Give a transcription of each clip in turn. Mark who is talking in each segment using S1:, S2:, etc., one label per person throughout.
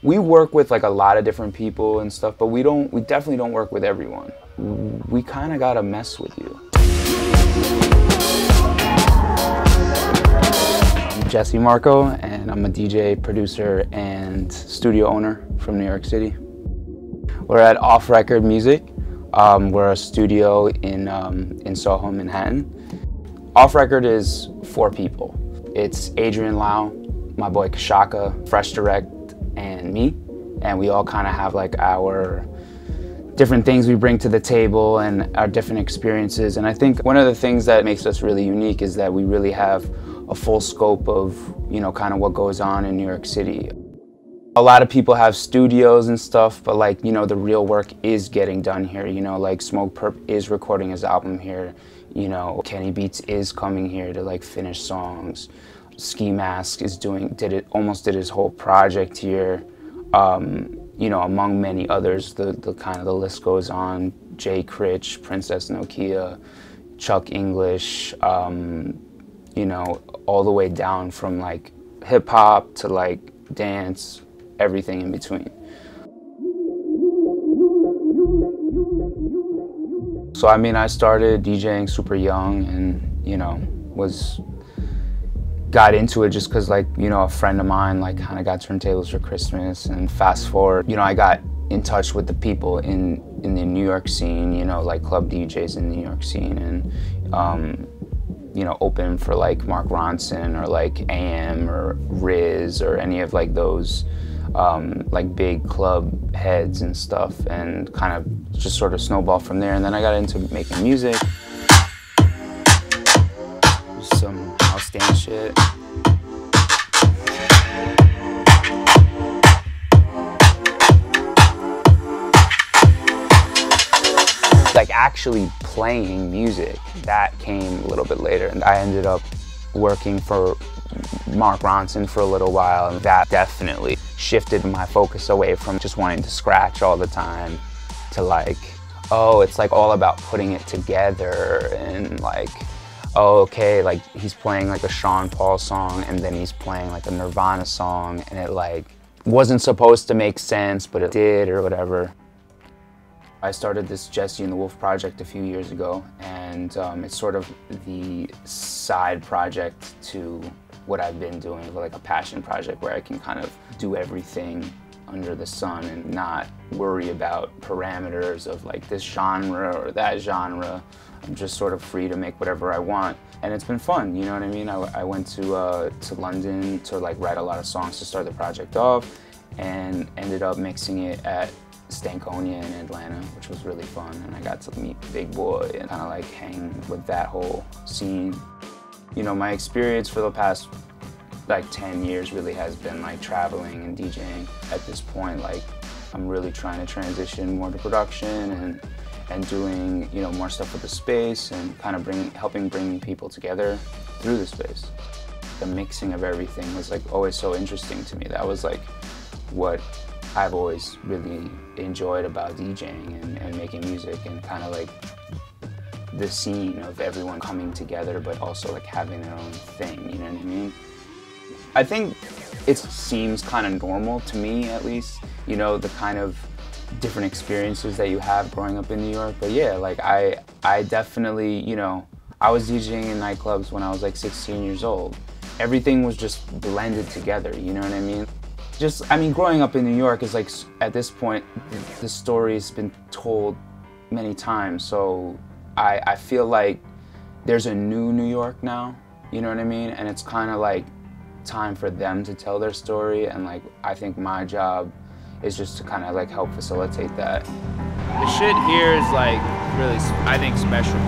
S1: We work with like a lot of different people and stuff, but we definitely don't work with everyone. We kind of gotta mess with you. I'm Jesse Marco, and I'm a DJ, producer, and studio owner from New York City. We're at Off Record Music. We're a studio in Soho, Manhattan. Off Record is 4 people. It's Adrian Lau, my boy Kashaka, Fresh Direct, and me. And we all kind of have like our different things we bring to the table and our different experiences. And I think one of the things that makes us really unique is that we really have a full scope of, you know, kind of what goes on in New York City. A lot of people have studios and stuff, but like, you know, the real work is getting done here. You know, like Smoke Perp is recording his album here. You know, Kenny Beats is coming here to like finish songs. Ski Mask is almost did his whole project here. You know, among many others, the kind of the list goes on. Jay Critch, Princess Nokia, Chuck English, you know, all the way down from like hip hop to like dance, everything in between. So I mean, I started DJing super young and, you know, got into it just because, like, you know, a friend of mine like kind of got turntables for Christmas, and fast forward, you know, I got in touch with the people in the New York scene, you know, like club DJs in the New York scene, and you know, open for like Mark Ronson or like AM or Riz or any of like those like big club heads and stuff, and kind of just sort of snowballed from there. And then I got into making music. Some house dance shit. Like actually playing music, that came a little bit later, and I ended up working for Mark Ronson for a little while, and that definitely shifted my focus away from just wanting to scratch all the time to like, oh, it's like all about putting it together, and like, oh, okay, like he's playing like a Sean Paul song and then he's playing like a Nirvana song, and it like wasn't supposed to make sense, but it did or whatever. I started this Jesse and the Wolf project a few years ago, and it's sort of the side project to what I've been doing, like a passion project where I can kind of do everything under the sun and not worry about parameters of like this genre or that genre. I'm just sort of free to make whatever I want, and it's been fun, you know what I mean? I went to London to like write a lot of songs to start the project off, and ended up mixing it at Stankonia in Atlanta, which was really fun, and I got to meet Big Boy and kind of like hang with that whole scene. You know, my experience for the past like 10 years really has been like traveling and DJing. At this point, like I'm really trying to transition more to production and doing, you know, more stuff with the space, and kind of helping bring people together through the space. The mixing of everything was like always so interesting to me. That was like what I've always really enjoyed about DJing and making music, and kind of like the scene of everyone coming together but also like having their own thing, you know what I mean? I think it seems kind of normal to me, at least, you know, the kind of different experiences that you have growing up in New York. But yeah, like I definitely, you know, I was DJing in nightclubs when I was like 16 years old. Everything was just blended together, you know what I mean? Just, I mean, growing up in New York is like, at this point, the story's been told many times, so I feel like there's a new New York now, you know what I mean? And it's kind of like time for them to tell their story, and like I think my job is just to kind of like help facilitate that.
S2: The shit here is like really, I think, special.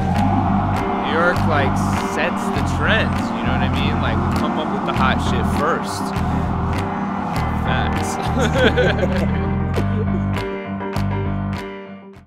S2: New York like sets the trends, you know what I mean? Like we come up with the hot shit first. Facts.